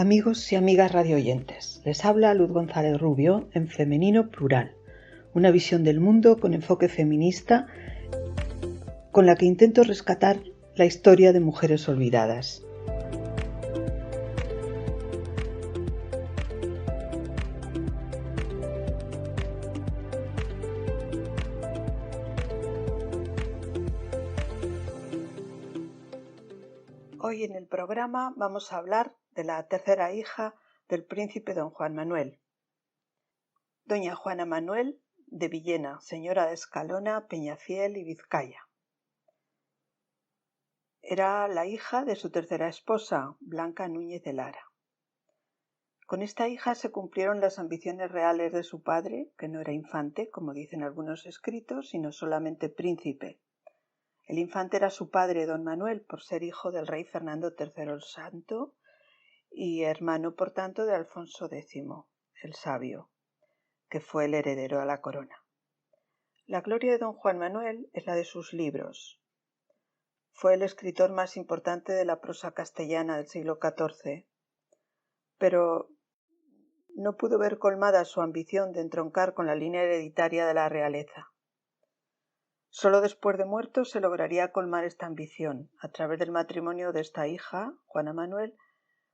Amigos y amigas radioyentes, les habla Luz González Rubio en Femenino Plural, una visión del mundo con enfoque feminista con la que intento rescatar la historia de mujeres olvidadas. Hoy en el programa vamos a hablar de la tercera hija del príncipe don Juan Manuel, doña Juana Manuel de Villena, señora de Escalona, Peñafiel y Vizcaya. Era la hija de su tercera esposa, Blanca Núñez de Lara. Con esta hija se cumplieron las ambiciones reales de su padre, que no era infante, como dicen algunos escritos, sino solamente príncipe. El infante era su padre, don Manuel, por ser hijo del rey Fernando III el Santo y hermano, por tanto, de Alfonso X, el Sabio, que fue el heredero a la corona. La gloria de don Juan Manuel es la de sus libros. Fue el escritor más importante de la prosa castellana del siglo XIV, pero no pudo ver colmada su ambición de entroncar con la línea hereditaria de la realeza. Solo después de muerto se lograría colmar esta ambición, a través del matrimonio de esta hija, Juana Manuel,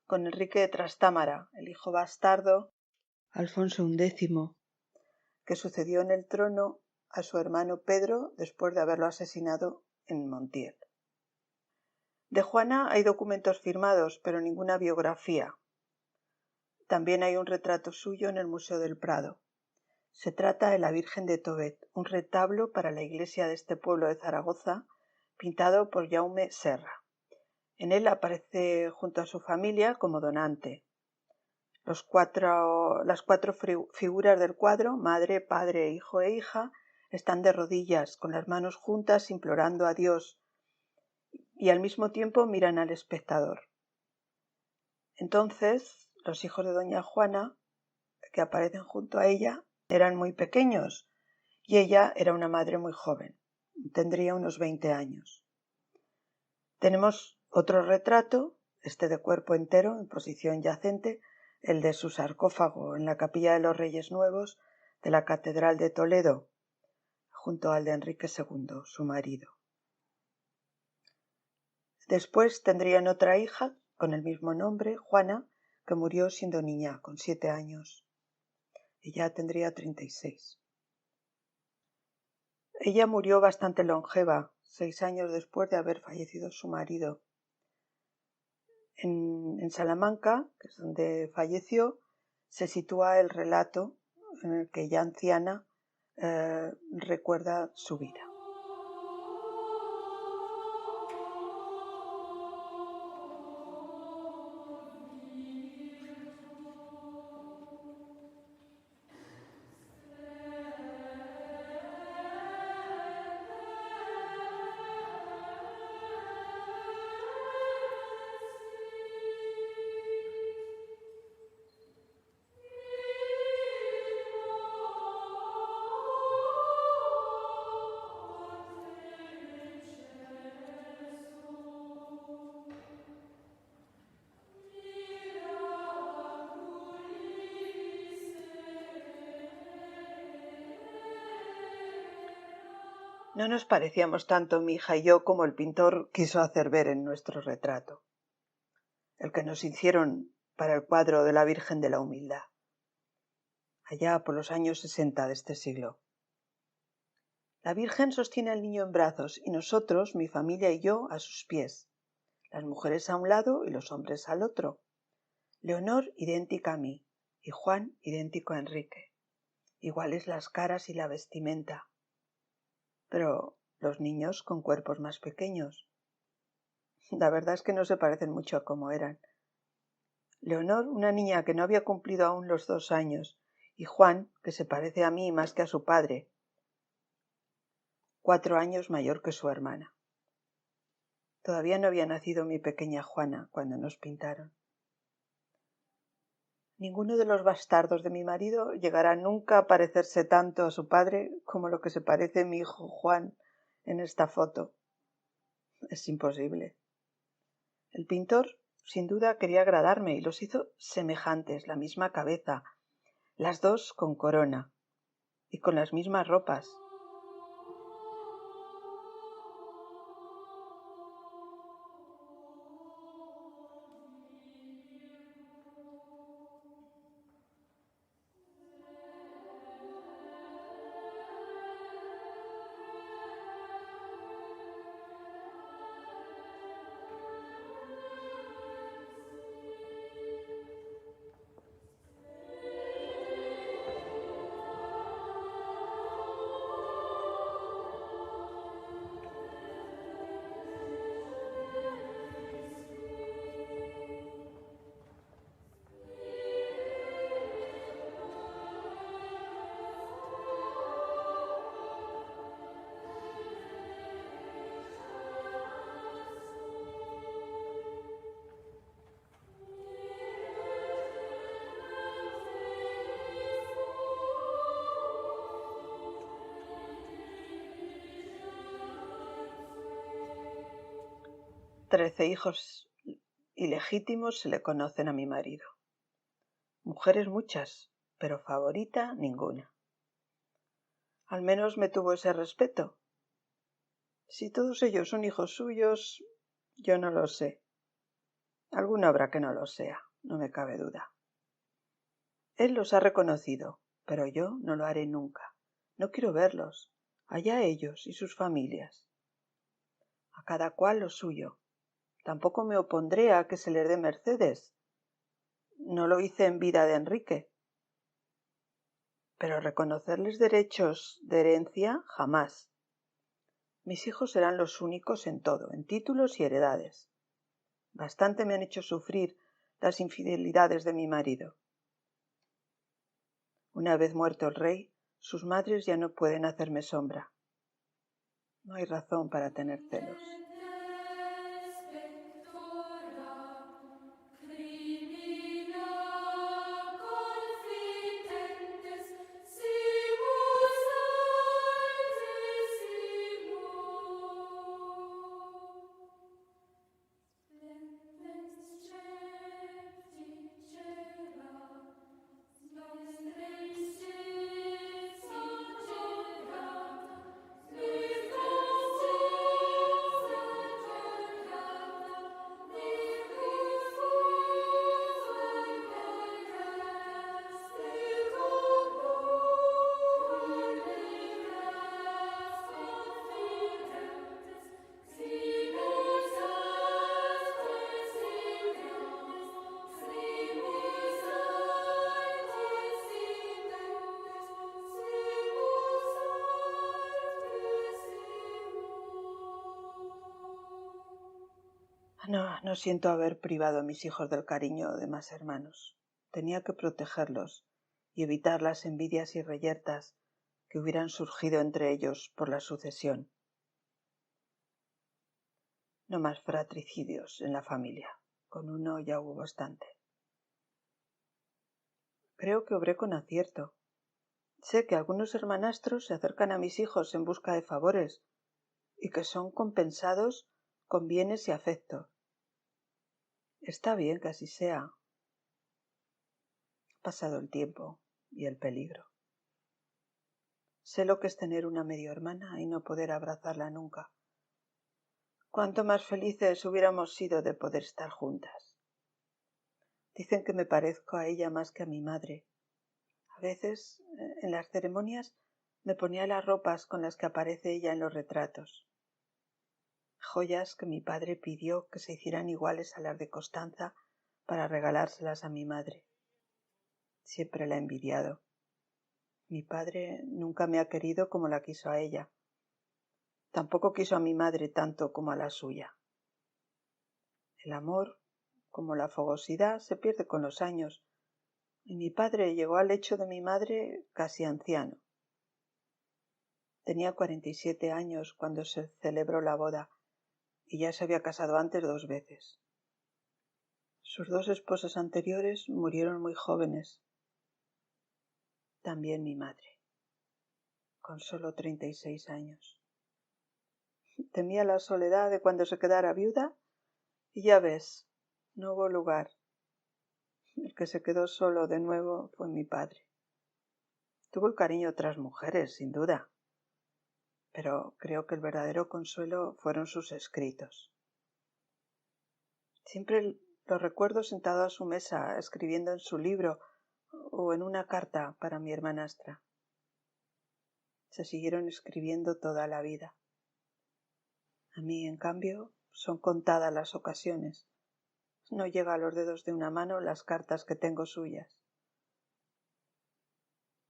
con Enrique de Trastámara, el hijo bastardo Alfonso XI, que sucedió en el trono a su hermano Pedro después de haberlo asesinado en Montiel. De Juana hay documentos firmados, pero ninguna biografía. También hay un retrato suyo en el Museo del Prado. Se trata de la Virgen de Tobet, un retablo para la iglesia de este pueblo de Zaragoza, pintado por Jaume Serra. En él aparece junto a su familia como donante. Las cuatro figuras del cuadro, madre, padre, hijo e hija, están de rodillas, con las manos juntas, implorando a Dios, y al mismo tiempo miran al espectador. Entonces, los hijos de doña Juana, que aparecen junto a ella, eran muy pequeños y ella era una madre muy joven, tendría unos 20 años. Tenemos otro retrato, este de cuerpo entero, en posición yacente, el de su sarcófago en la capilla de los Reyes Nuevos de la Catedral de Toledo, junto al de Enrique II, su marido. Después tendrían otra hija con el mismo nombre, Juana, que murió siendo niña, con 7 años. Ella tendría 36. Ella murió bastante longeva, 6 años después de haber fallecido su marido. En Salamanca, que es donde falleció, se sitúa el relato en el que ya anciana recuerda su vida. No nos parecíamos tanto mi hija y yo como el pintor quiso hacer ver en nuestro retrato, el que nos hicieron para el cuadro de la Virgen de la Humildad, allá por los años 60 de este siglo. La Virgen sostiene al niño en brazos y nosotros, mi familia y yo, a sus pies, las mujeres a un lado y los hombres al otro. Leonor idéntica a mí y Juan idéntico a Enrique, iguales las caras y la vestimenta, pero los niños con cuerpos más pequeños. La verdad es que no se parecen mucho a cómo eran. Leonor, una niña que no había cumplido aún los 2 años, y Juan, que se parece a mí más que a su padre, 4 años mayor que su hermana. Todavía no había nacido mi pequeña Juana cuando nos pintaron. Ninguno de los bastardos de mi marido llegará nunca a parecerse tanto a su padre como lo que se parece mi hijo Juan en esta foto. Es imposible. El pintor sin duda quería agradarme y los hizo semejantes, la misma cabeza, las dos con corona y con las mismas ropas. Trece hijos ilegítimos se le conocen a mi marido. Mujeres muchas, pero favorita ninguna. Al menos me tuvo ese respeto. Si todos ellos son hijos suyos, yo no lo sé. Alguno habrá que no lo sea, no me cabe duda. Él los ha reconocido, pero yo no lo haré nunca. No quiero verlos. Allá ellos y sus familias. A cada cual lo suyo. Tampoco me opondré a que se les dé mercedes. No lo hice en vida de Enrique. Pero reconocerles derechos de herencia, jamás. Mis hijos serán los únicos en todo, en títulos y heredades. Bastante me han hecho sufrir las infidelidades de mi marido. Una vez muerto el rey, sus madres ya no pueden hacerme sombra. No hay razón para tener celos. No siento haber privado a mis hijos del cariño de más hermanos. Tenía que protegerlos y evitar las envidias y reyertas que hubieran surgido entre ellos por la sucesión. No más fratricidios en la familia. Con uno ya hubo bastante. Creo que obré con acierto. Sé que algunos hermanastros se acercan a mis hijos en busca de favores y que son compensados con bienes y afecto. Está bien que así sea. Ha pasado el tiempo y el peligro. Sé lo que es tener una medio hermana y no poder abrazarla nunca. Cuánto más felices hubiéramos sido de poder estar juntas. Dicen que me parezco a ella más que a mi madre. A veces, en las ceremonias, me ponía las ropas con las que aparece ella en los retratos. Joyas que mi padre pidió que se hicieran iguales a las de Constanza para regalárselas a mi madre. Siempre la he envidiado. Mi padre nunca me ha querido como la quiso a ella. Tampoco quiso a mi madre tanto como a la suya. El amor, como la fogosidad, se pierde con los años, y mi padre llegó al lecho de mi madre casi anciano. Tenía 47 años cuando se celebró la boda, y ya se había casado antes 2 veces. Sus 2 esposas anteriores murieron muy jóvenes. También mi madre, con solo 36 años. Temía la soledad de cuando se quedara viuda, y ya ves, No hubo lugar. El que se quedó solo de nuevo fue mi padre. Tuvo el cariño de otras mujeres, sin duda, pero creo que el verdadero consuelo fueron sus escritos. Siempre lo recuerdo sentado a su mesa, escribiendo en su libro o en una carta para mi hermanastra. Se siguieron escribiendo toda la vida. A mí, en cambio, son contadas las ocasiones. No llega a los dedos de una mano las cartas que tengo suyas.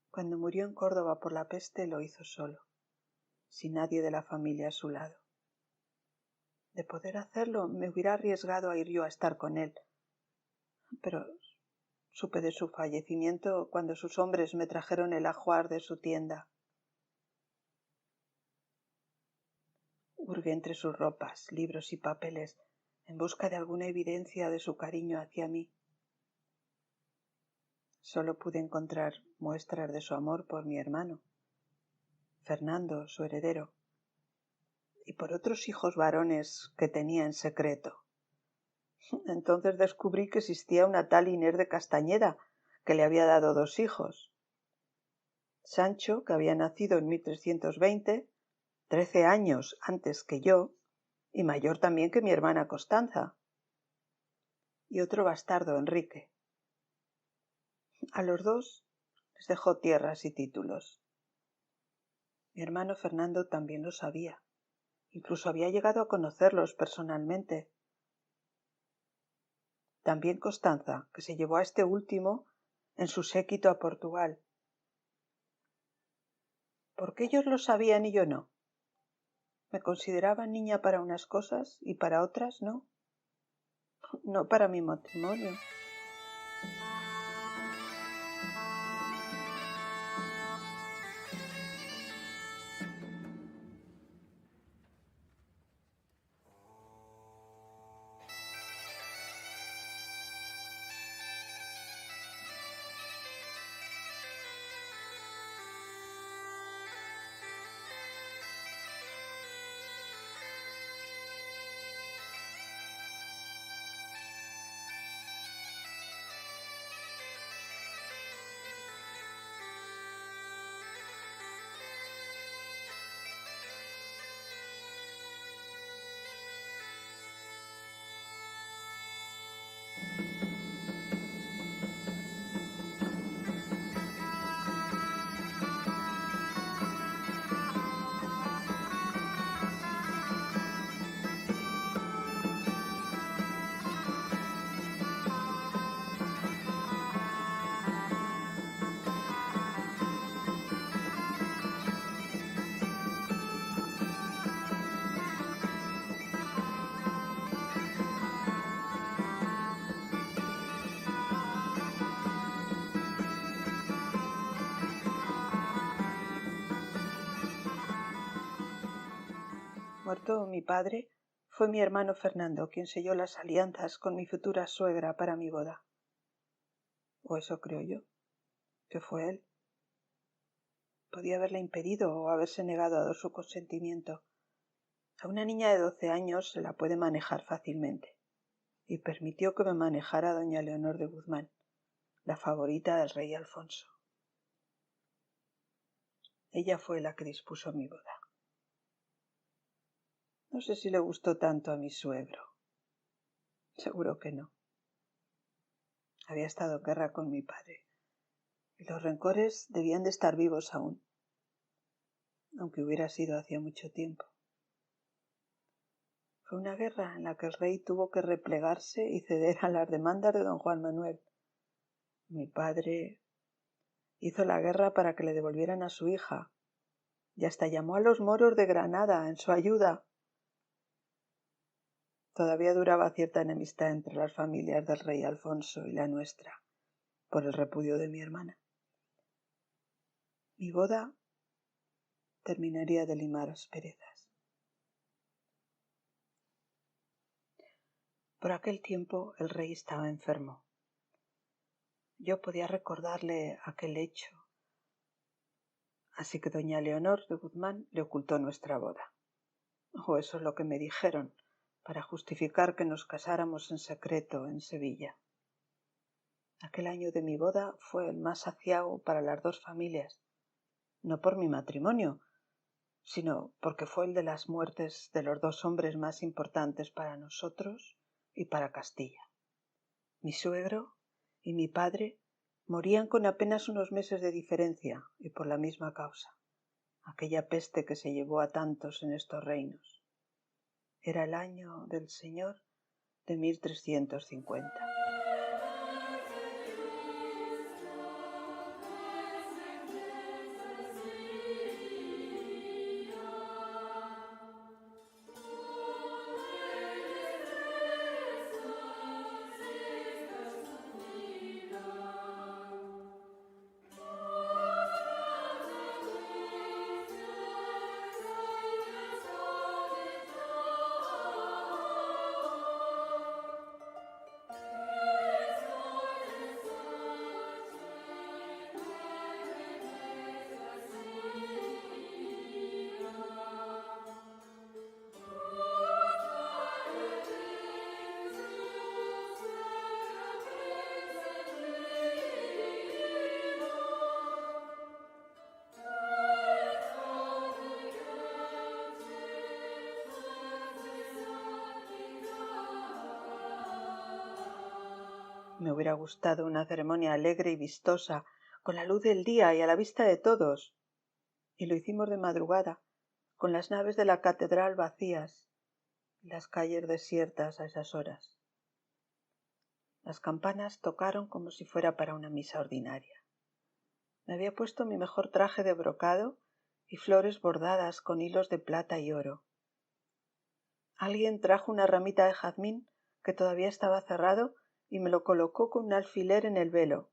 Cuando murió en Córdoba por la peste lo hizo solo, sin nadie de la familia a su lado. De poder hacerlo, me hubiera arriesgado a ir yo a estar con él, pero supe de su fallecimiento cuando sus hombres me trajeron el ajuar de su tienda. Hurgué entre sus ropas, libros y papeles en busca de alguna evidencia de su cariño hacia mí. Solo pude encontrar muestras de su amor por mi hermano, Fernando, su heredero, y por otros hijos varones que tenía en secreto. Entonces descubrí que existía una tal Inés de Castañeda, que le había dado 2 hijos. Sancho, que había nacido en 1320, 13 años antes que yo, y mayor también que mi hermana Constanza, y otro bastardo, Enrique. A los 2 les dejó tierras y títulos. Mi hermano Fernando también lo sabía, incluso había llegado a conocerlos personalmente. También Constanza, que se llevó a este último en su séquito a Portugal. ¿Por qué ellos lo sabían y yo no? Me consideraba niña para unas cosas y para otras no. No para mi matrimonio. Muerto mi padre, fue mi hermano Fernando quien selló las alianzas con mi futura suegra para mi boda. O eso creo yo, que fue él. Podía haberle impedido o haberse negado a dar su consentimiento. A una niña de 12 años se la puede manejar fácilmente, y permitió que me manejara doña Leonor de Guzmán, la favorita del rey Alfonso. Ella fue la que dispuso mi boda. No sé si le gustó tanto a mi suegro. Seguro que no. Había estado en guerra con mi padre, y los rencores debían de estar vivos aún, aunque hubiera sido hacía mucho tiempo. Fue una guerra en la que el rey tuvo que replegarse y ceder a las demandas de don Juan Manuel. Mi padre hizo la guerra para que le devolvieran a su hija, y hasta llamó a los moros de Granada en su ayuda. Todavía duraba cierta enemistad entre las familias del rey Alfonso y la nuestra, por el repudio de mi hermana. Mi boda terminaría de limar asperezas. Por aquel tiempo el rey estaba enfermo. Yo podía recordarle aquel hecho, así que doña Leonor de Guzmán le ocultó nuestra boda. O eso es lo que me dijeron, para justificar que nos casáramos en secreto en Sevilla. Aquel año de mi boda fue el más aciago para las dos familias, no por mi matrimonio, sino porque fue el de las muertes de los dos hombres más importantes para nosotros y para Castilla. Mi suegro y mi padre morían con apenas unos meses de diferencia y por la misma causa, aquella peste que se llevó a tantos en estos reinos. Era el año del Señor de 1350. Me hubiera gustado una ceremonia alegre y vistosa, con la luz del día y a la vista de todos. Y lo hicimos de madrugada, con las naves de la catedral vacías y las calles desiertas a esas horas. Las campanas tocaron como si fuera para una misa ordinaria. Me había puesto mi mejor traje de brocado y flores bordadas con hilos de plata y oro. Alguien trajo una ramita de jazmín que todavía estaba cerrado y me lo colocó con un alfiler en el velo.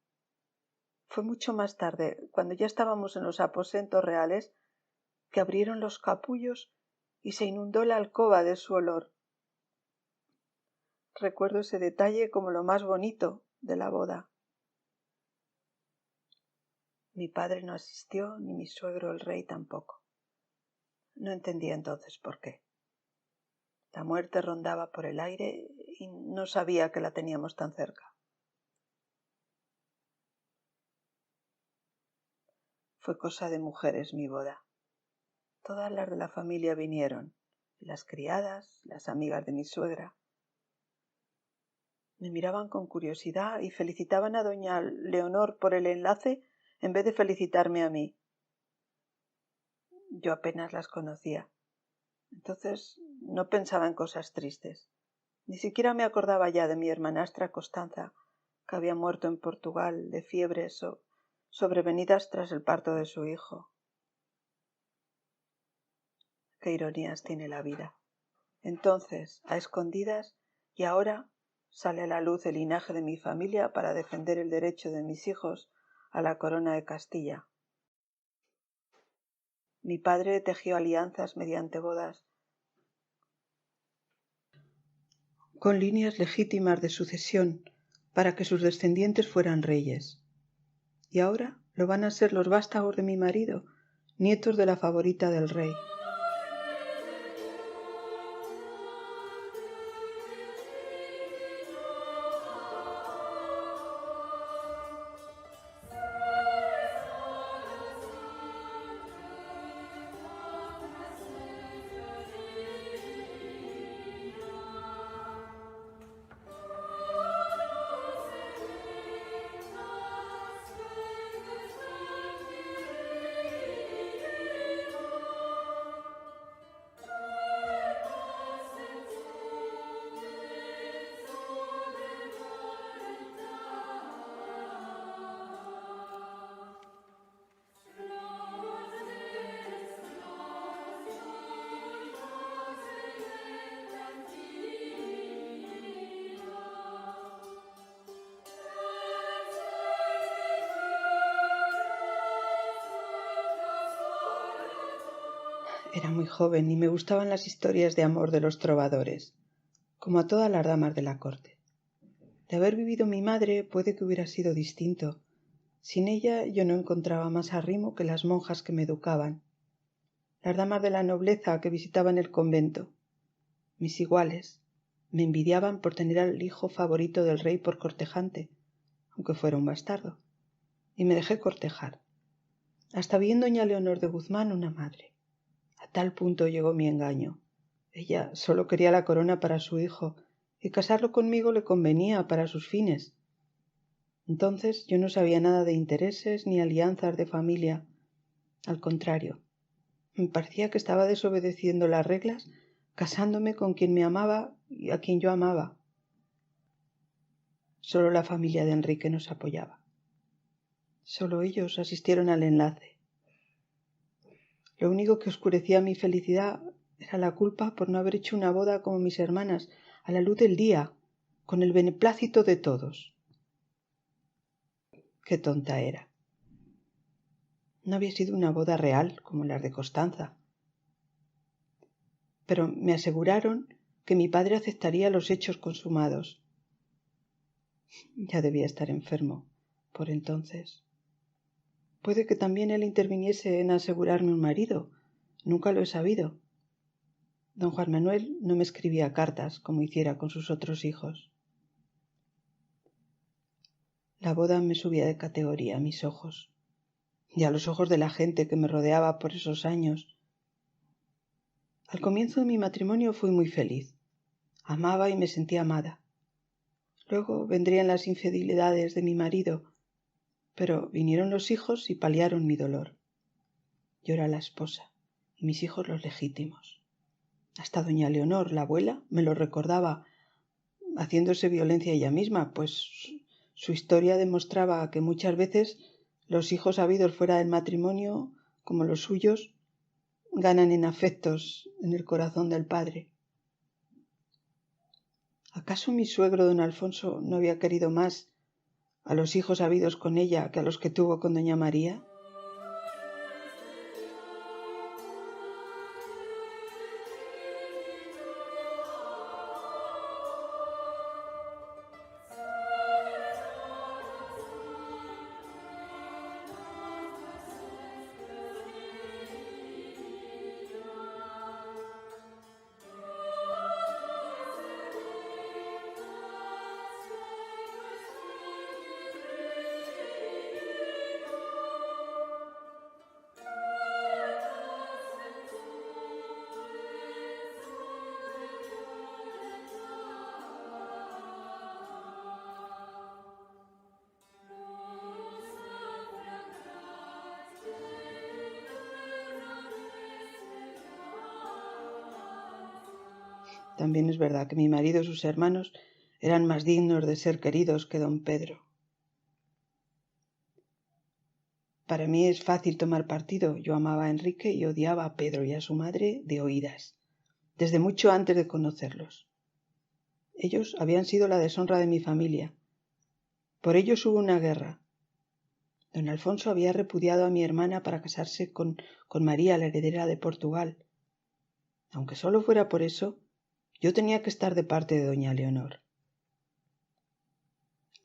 Fue mucho más tarde, cuando ya estábamos en los aposentos reales, que abrieron los capullos y se inundó la alcoba de su olor. Recuerdo ese detalle como lo más bonito de la boda. Mi padre no asistió, ni mi suegro el rey tampoco. No entendía entonces por qué. La muerte rondaba por el aire y no sabía que la teníamos tan cerca. Fue cosa de mujeres mi boda. Todas las de la familia vinieron, y las criadas, las amigas de mi suegra. Me miraban con curiosidad y felicitaban a doña Leonor por el enlace en vez de felicitarme a mí. Yo apenas las conocía. Entonces no pensaba en cosas tristes. Ni siquiera me acordaba ya de mi hermanastra Constanza, que había muerto en Portugal de fiebres sobrevenidas tras el parto de su hijo. Qué ironías tiene la vida. Entonces, a escondidas, y ahora sale a la luz el linaje de mi familia para defender el derecho de mis hijos a la corona de Castilla. Mi padre tejió alianzas mediante bodas con líneas legítimas de sucesión para que sus descendientes fueran reyes. Y ahora lo van a ser los vástagos de mi marido, nietos de la favorita del rey. Era muy joven y me gustaban las historias de amor de los trovadores, como a todas las damas de la corte. De haber vivido mi madre puede que hubiera sido distinto. Sin ella yo no encontraba más arrimo que las monjas que me educaban, las damas de la nobleza que visitaban el convento, mis iguales, Me envidiaban por tener al hijo favorito del rey por cortejante, aunque fuera un bastardo, y me dejé cortejar. Hasta vi en doña Leonor de Guzmán una madre. A tal punto llegó mi engaño. Ella solo quería la corona para su hijo, y casarlo conmigo le convenía para sus fines. Entonces yo no sabía nada de intereses ni alianzas de familia. Al contrario, me parecía que estaba desobedeciendo las reglas, casándome con quien me amaba y a quien yo amaba. Solo la familia de Enrique nos apoyaba. Solo ellos asistieron al enlace. Lo único que oscurecía mi felicidad era la culpa por no haber hecho una boda como mis hermanas, a la luz del día, con el beneplácito de todos. Qué tonta era. No había sido una boda real como las de Constanza. Pero me aseguraron que mi padre aceptaría los hechos consumados. Ya debía estar enfermo por entonces. Puede que también él interviniese en asegurarme un marido. Nunca lo he sabido. Don Juan Manuel no me escribía cartas como hiciera con sus otros hijos. La boda me subía de categoría a mis ojos y a los ojos de la gente que me rodeaba por esos años. Al comienzo de mi matrimonio fui muy feliz. Amaba y me sentía amada. Luego vendrían las infidelidades de mi marido, pero vinieron los hijos y paliaron mi dolor. Yo era la esposa y mis hijos los legítimos. Hasta doña Leonor, la abuela, me lo recordaba, haciéndose violencia ella misma, pues su historia demostraba que muchas veces los hijos habidos fuera del matrimonio, como los suyos, ganan en afectos en el corazón del padre. ¿Acaso mi suegro don Alfonso no había querido más a los hijos habidos con ella que a los que tuvo con doña María? También es verdad que mi marido y sus hermanos eran más dignos de ser queridos que don Pedro. Para mí es fácil tomar partido. Yo amaba a Enrique y odiaba a Pedro y a su madre de oídas, desde mucho antes de conocerlos. Ellos habían sido la deshonra de mi familia. Por ellos hubo una guerra. Don Alfonso había repudiado a mi hermana para casarse con María, la heredera de Portugal. Aunque solo fuera por eso, yo tenía que estar de parte de doña Leonor,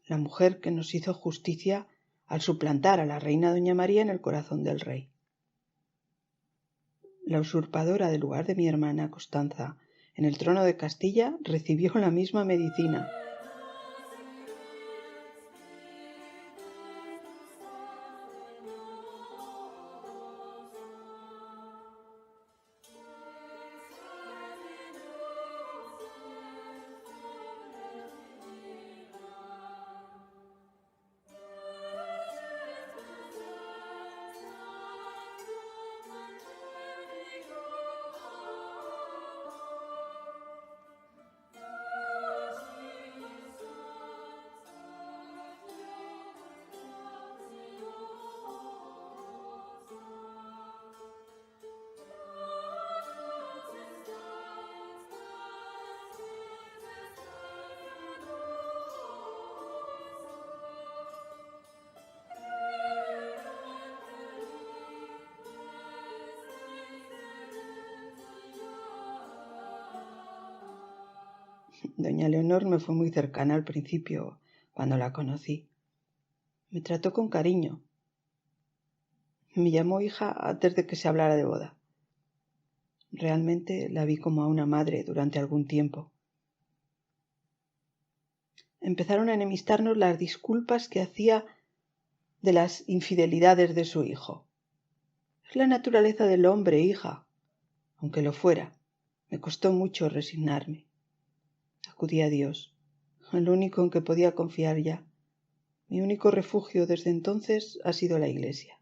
la mujer que nos hizo justicia al suplantar a la reina doña María en el corazón del rey. La usurpadora del lugar de mi hermana Constanza en el trono de Castilla recibió la misma medicina. Doña Leonor me fue muy cercana al principio, cuando la conocí. Me trató con cariño. Me llamó hija antes de que se hablara de boda. Realmente la vi como a una madre durante algún tiempo. empezaron a enemistarnos las disculpas que hacía de las infidelidades de su hijo. Es la naturaleza del hombre, hija. Aunque lo fuera, me costó mucho resignarme. Acudí a Dios, el único en que podía confiar ya. Mi único refugio desde entonces ha sido la Iglesia.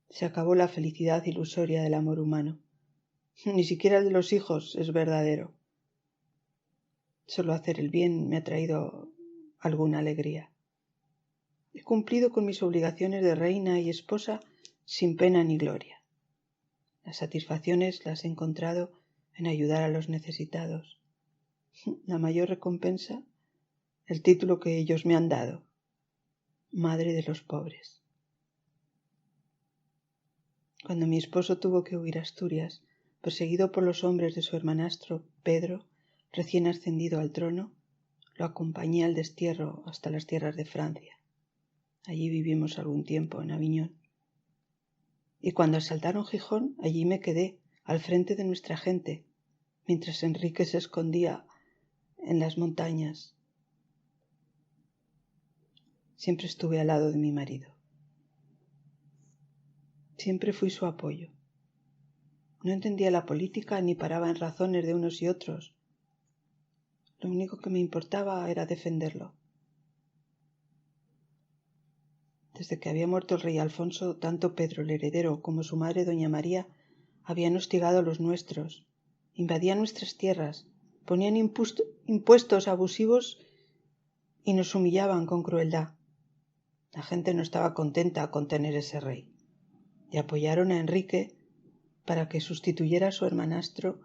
Se acabó la felicidad ilusoria del amor humano. Ni siquiera el de los hijos es verdadero. Solo hacer el bien me ha traído alguna alegría. He cumplido con mis obligaciones de reina y esposa sin pena ni gloria. Las satisfacciones las he encontrado en ayudar a los necesitados. La mayor recompensa, el título que ellos me han dado, madre de los pobres. Cuando mi esposo tuvo que huir a Asturias, perseguido por los hombres de su hermanastro Pedro, recién ascendido al trono, lo acompañé al destierro hasta las tierras de Francia. Allí vivimos algún tiempo, en Aviñón. Y cuando asaltaron Gijón, allí me quedé, al frente de nuestra gente, mientras Enrique se escondía en las montañas. Siempre estuve al lado de mi marido. Siempre fui su apoyo. No entendía la política ni paraba en razones de unos y otros. Lo único que me importaba era defenderlo. Desde que había muerto el rey Alfonso, tanto Pedro el heredero como su madre doña María habían hostigado a los nuestros, invadían nuestras tierras, ponían impuestos abusivos y nos humillaban con crueldad. La gente no estaba contenta con tener ese rey y apoyaron a Enrique para que sustituyera a su hermanastro,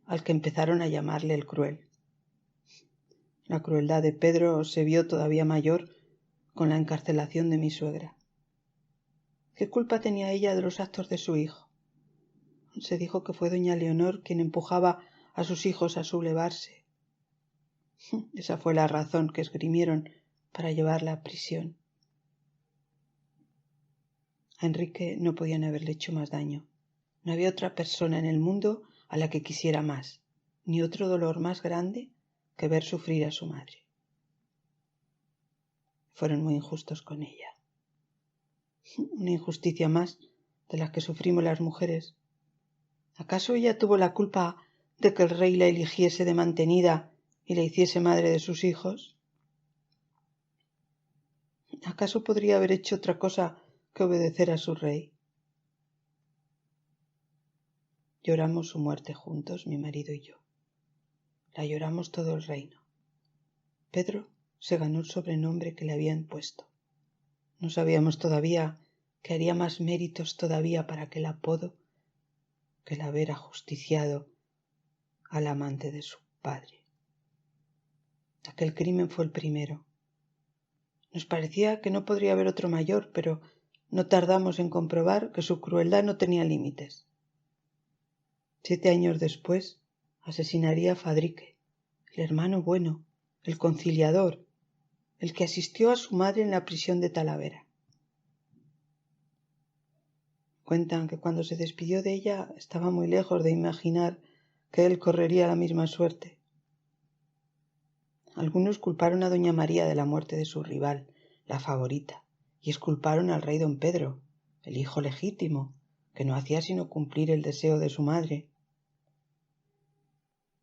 al que empezaron a llamarle el cruel. La crueldad de Pedro se vio todavía mayor con la encarcelación de mi suegra. ¿Qué culpa tenía ella de los actos de su hijo? Se dijo que fue doña Leonor quien empujaba a sus hijos a sublevarse. Esa fue la razón que esgrimieron para llevarla a prisión. A Enrique no podían haberle hecho más daño. No había otra persona en el mundo a la que quisiera más, ni otro dolor más grande que ver sufrir a su madre. Fueron muy injustos con ella. Una injusticia más de las que sufrimos las mujeres. ¿Acaso ella tuvo la culpa de que el rey la eligiese de mantenida y la hiciese madre de sus hijos? ¿Acaso podría haber hecho otra cosa que obedecer a su rey? Lloramos su muerte juntos, mi marido y yo. La lloramos todo el reino. Pedro se ganó el sobrenombre que le habían puesto. No sabíamos todavía que haría más méritos todavía para aquel apodo que el haber ajusticiado al amante de su padre. Aquel crimen fue el primero. Nos parecía que no podría haber otro mayor, pero no tardamos en comprobar que su crueldad no tenía límites. 7 años después asesinaría a Fadrique, el hermano bueno, el conciliador, el que asistió a su madre en la prisión de Talavera. Cuentan que cuando se despidió de ella estaba muy lejos de imaginar que él correría la misma suerte. Algunos culparon a doña María de la muerte de su rival, la favorita, y exculparon al rey don Pedro, el hijo legítimo, que no hacía sino cumplir el deseo de su madre.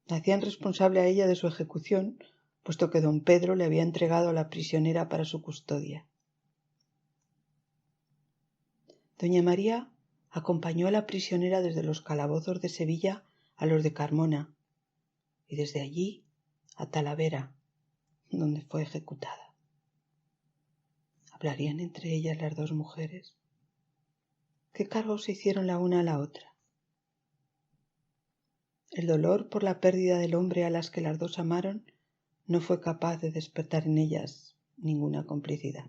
La hacían responsable a ella de su ejecución, puesto que don Pedro le había entregado a la prisionera para su custodia. Doña María acompañó a la prisionera desde los calabozos de Sevilla a los de Carmona y desde allí a Talavera, donde fue ejecutada. ¿Hablarían entre ellas las dos mujeres? ¿Qué cargos se hicieron la una a la otra? El dolor por la pérdida del hombre a las que las dos amaron no fue capaz de despertar en ellas ninguna complicidad.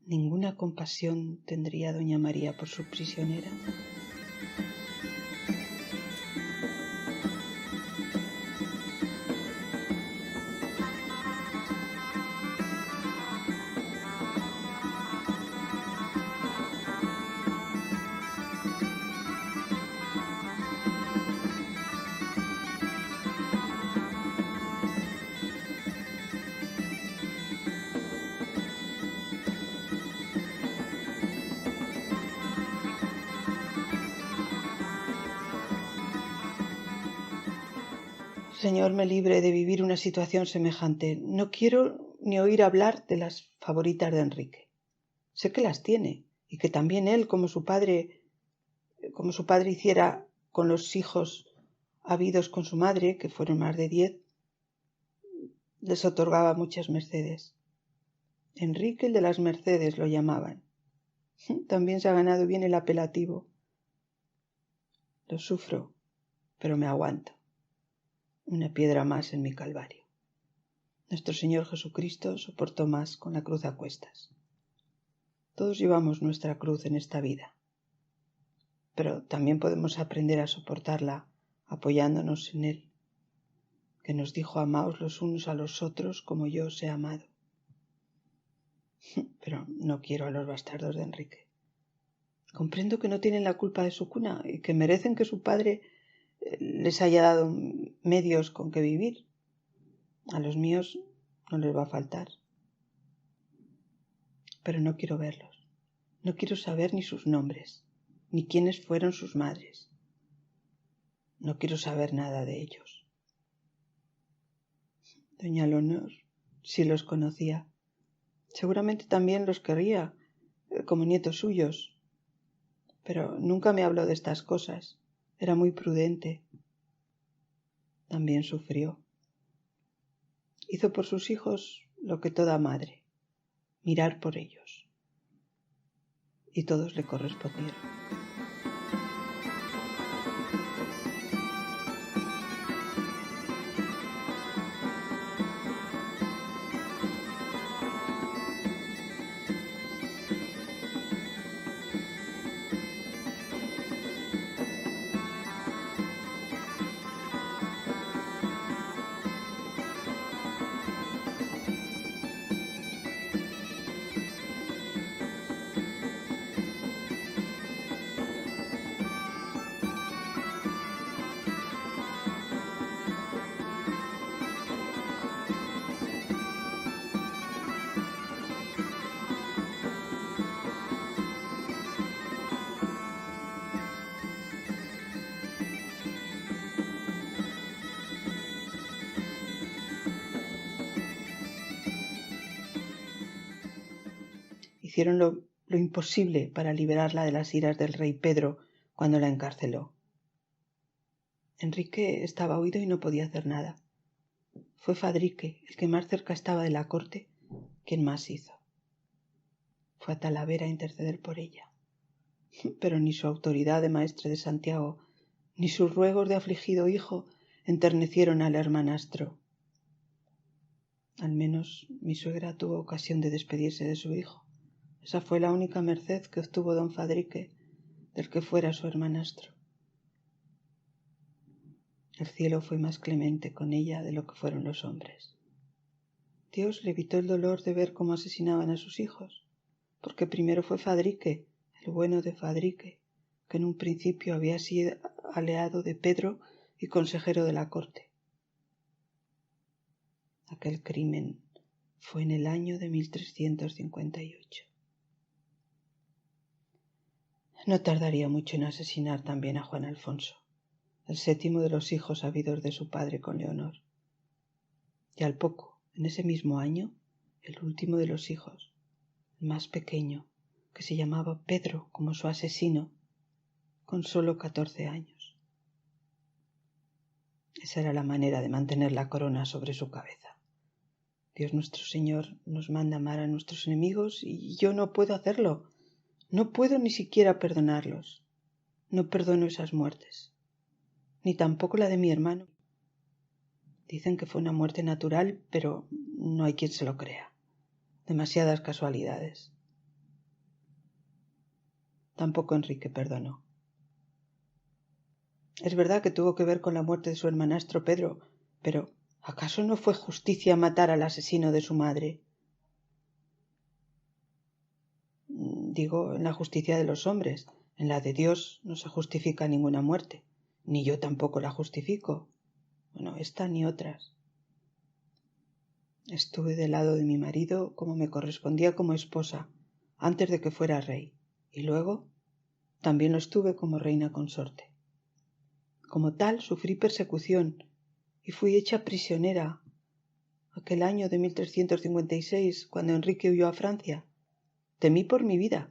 ¿Ninguna compasión tendría doña María por su prisionera? Señor me libre de vivir una situación semejante. No quiero ni oír hablar de las favoritas de Enrique. Sé que las tiene y que también él, como su padre hiciera con los hijos habidos con su madre, que fueron más de 10, les otorgaba muchas mercedes. Enrique el de las Mercedes lo llamaban. También se ha ganado bien el apelativo. Lo sufro, pero me aguanto. Una piedra más en mi calvario. Nuestro Señor Jesucristo soportó más con la cruz a cuestas. Todos llevamos nuestra cruz en esta vida, pero también podemos aprender a soportarla apoyándonos en Él, que nos dijo: amaos los unos a los otros como yo os he amado. Pero no quiero a los bastardos de Enrique. Comprendo que no tienen la culpa de su cuna y que merecen que su padre les haya dado medios con que vivir. A los míos no les va a faltar. Pero no quiero verlos. No quiero saber ni sus nombres, ni quiénes fueron sus madres. No quiero saber nada de ellos. Doña Leonor sí los conocía. Seguramente también los querría, como nietos suyos. Pero nunca me habló de estas cosas. Era muy prudente. También sufrió. Hizo por sus hijos lo que toda madre, mirar por ellos. Y todos le correspondieron. Hicieron lo imposible para liberarla de las iras del rey Pedro cuando la encarceló. Enrique estaba huido y no podía hacer nada. Fue Fadrique, el que más cerca estaba de la corte, quien más hizo. Fue a Talavera a interceder por ella. Pero ni su autoridad de maestre de Santiago, ni sus ruegos de afligido hijo enternecieron al hermanastro. Al menos mi suegra tuvo ocasión de despedirse de su hijo. Esa fue la única merced que obtuvo don Fadrique del que fuera su hermanastro. El cielo fue más clemente con ella de lo que fueron los hombres. Dios le evitó el dolor de ver cómo asesinaban a sus hijos, porque primero fue Fadrique, el bueno de Fadrique, que en un principio había sido aliado de Pedro y consejero de la corte. Aquel crimen fue en el año de 1358. No tardaría mucho en asesinar también a Juan Alfonso, el séptimo de los hijos habidos de su padre con Leonor. Y al poco, en ese mismo año, el último de los hijos, el más pequeño, que se llamaba Pedro como su asesino, con solo 14 años. Esa era la manera de mantener la corona sobre su cabeza. Dios nuestro Señor nos manda amar a nuestros enemigos y yo no puedo hacerlo. No puedo ni siquiera perdonarlos. No perdono esas muertes, ni tampoco la de mi hermano. Dicen que fue una muerte natural, pero no hay quien se lo crea. Demasiadas casualidades. Tampoco Enrique perdonó. Es verdad que tuvo que ver con la muerte de su hermanastro Pedro, pero ¿acaso no fue justicia matar al asesino de su madre? Digo, en la justicia de los hombres. En la de Dios no se justifica ninguna muerte, ni yo tampoco la justifico. Bueno, esta ni otras. Estuve del lado de mi marido como me correspondía como esposa, antes de que fuera rey, y luego también lo estuve como reina consorte. Como tal, sufrí persecución y fui hecha prisionera aquel año de 1356, cuando Enrique huyó a Francia. Temí por mi vida.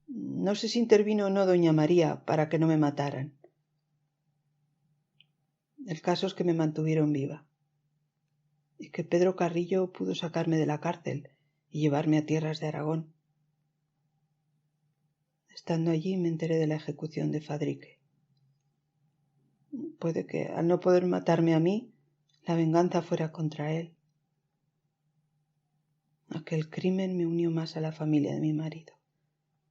No sé si intervino o no doña María para que no me mataran. El caso es que me mantuvieron viva y que Pedro Carrillo pudo sacarme de la cárcel y llevarme a tierras de Aragón. Estando allí me enteré de la ejecución de Fadrique. Puede que, al no poder matarme a mí, la venganza fuera contra él. Aquel crimen me unió más a la familia de mi marido.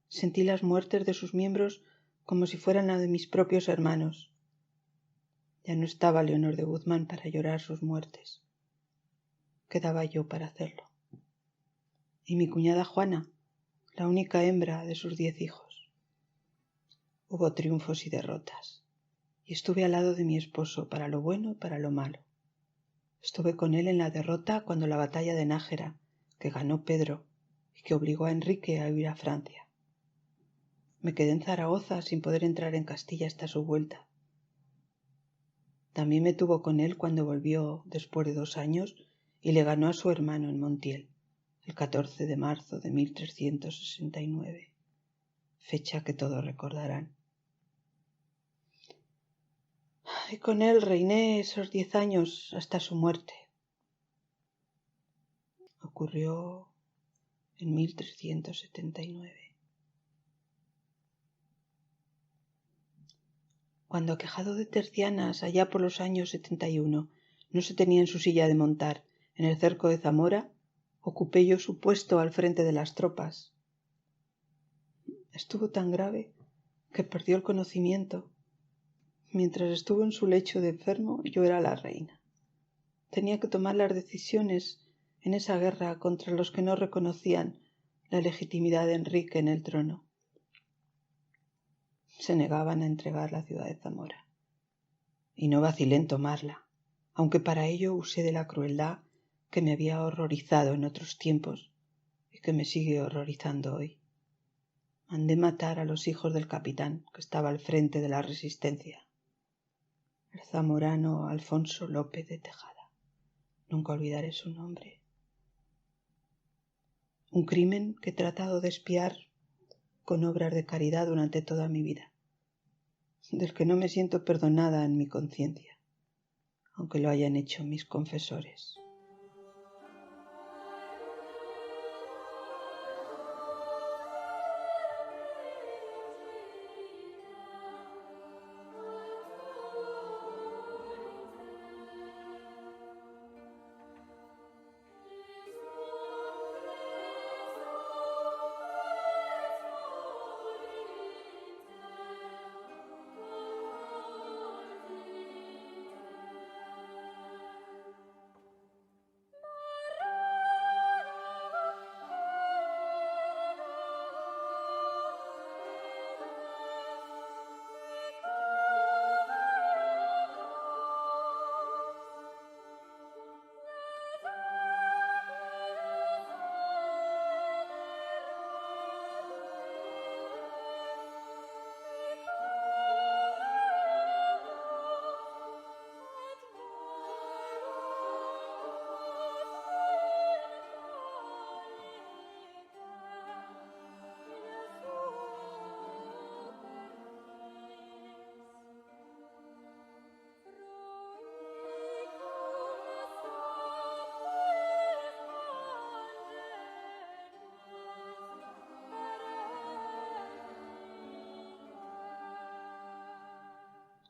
Sentí las muertes de sus miembros como si fueran la de mis propios hermanos. Ya no estaba Leonor de Guzmán para llorar sus muertes. Quedaba yo para hacerlo. Y mi cuñada Juana, la única hembra de sus 10 hijos. Hubo triunfos y derrotas, y estuve al lado de mi esposo para lo bueno y para lo malo. Estuve con él en la derrota cuando la batalla de Nájera, que ganó Pedro y que obligó a Enrique a huir a Francia. Me quedé en Zaragoza sin poder entrar en Castilla hasta su vuelta. También me tuvo con él cuando volvió después de 2 años y le ganó a su hermano en Montiel, el 14 de marzo de 1369, fecha que todos recordarán. Y con él reiné esos 10 años hasta su muerte. Ocurrió en 1379. Cuando, aquejado de tercianas allá por los años 71, no se tenía en su silla de montar en el cerco de Zamora, ocupé yo su puesto al frente de las tropas. Estuvo tan grave que perdió el conocimiento. Mientras estuvo en su lecho de enfermo, yo era la reina. Tenía que tomar las decisiones en esa guerra contra los que no reconocían la legitimidad de Enrique en el trono. Se negaban a entregar la ciudad de Zamora. Y no vacilé en tomarla, aunque para ello usé de la crueldad que me había horrorizado en otros tiempos y que me sigue horrorizando hoy. Mandé matar a los hijos del capitán que estaba al frente de la resistencia, el zamorano Alfonso López de Tejada. Nunca olvidaré su nombre. Un crimen que he tratado de expiar con obras de caridad durante toda mi vida, del que no me siento perdonada en mi conciencia, aunque lo hayan hecho mis confesores.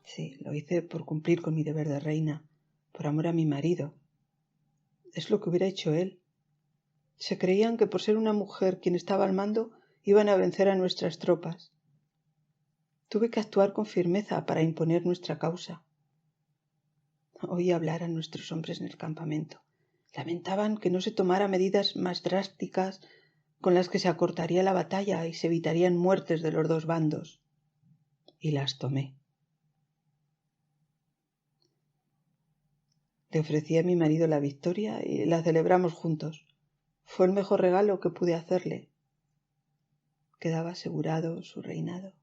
Sí, lo hice por cumplir con mi deber de reina, por amor a mi marido. Es lo que hubiera hecho él. Se creían que por ser una mujer quien estaba al mando iban a vencer a nuestras tropas. Tuve que actuar con firmeza para imponer nuestra causa. Oí hablar a nuestros hombres en el campamento. Lamentaban que no se tomara medidas más drásticas con las que se acortaría la batalla y se evitarían muertes de los 2 bandos. Y las tomé. Le ofrecí a mi marido la victoria y la celebramos juntos. Fue el mejor regalo que pude hacerle. Quedaba asegurado su reinado.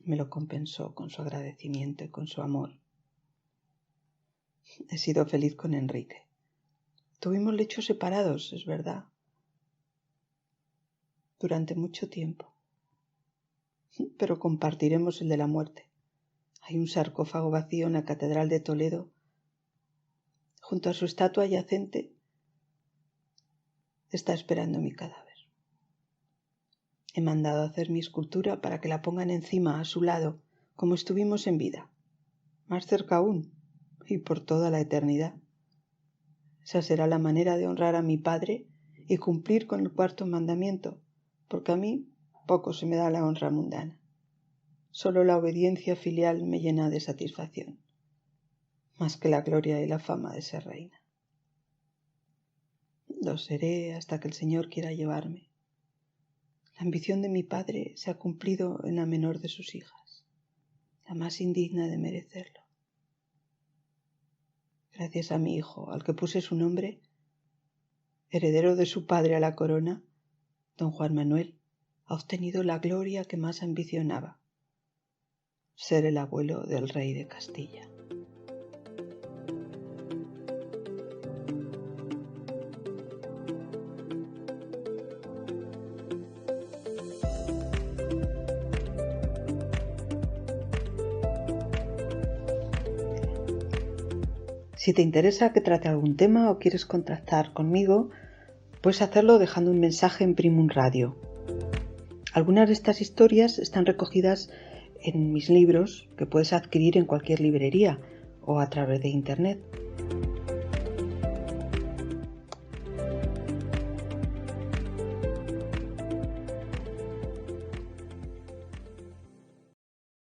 me lo compensó con su agradecimiento y con su amor. He sido feliz con Enrique. Tuvimos lechos separados, es verdad, durante mucho tiempo, pero compartiremos el de la muerte. Hay un sarcófago vacío en la Catedral de Toledo. Junto a su estatua yacente está esperando mi cadáver. He mandado hacer mi escultura para que la pongan encima, a su lado, como estuvimos en vida, más cerca aún, y por toda la eternidad. Esa será la manera de honrar a mi Padre y cumplir con el cuarto mandamiento, porque a mí poco se me da la honra mundana. Solo la obediencia filial me llena de satisfacción, más que la gloria y la fama de ser reina. Lo seré hasta que el Señor quiera llevarme. La ambición de mi padre se ha cumplido en la menor de sus hijas, la más indigna de merecerlo. Gracias a mi hijo, al que puse su nombre, heredero de su padre a la corona, don Juan Manuel ha obtenido la gloria que más ambicionaba: ser el abuelo del rey de Castilla. Si te interesa que trate algún tema o quieres contactar conmigo, puedes hacerlo dejando un mensaje en Primum Radio. Algunas de estas historias están recogidas en mis libros que puedes adquirir en cualquier librería o a través de internet.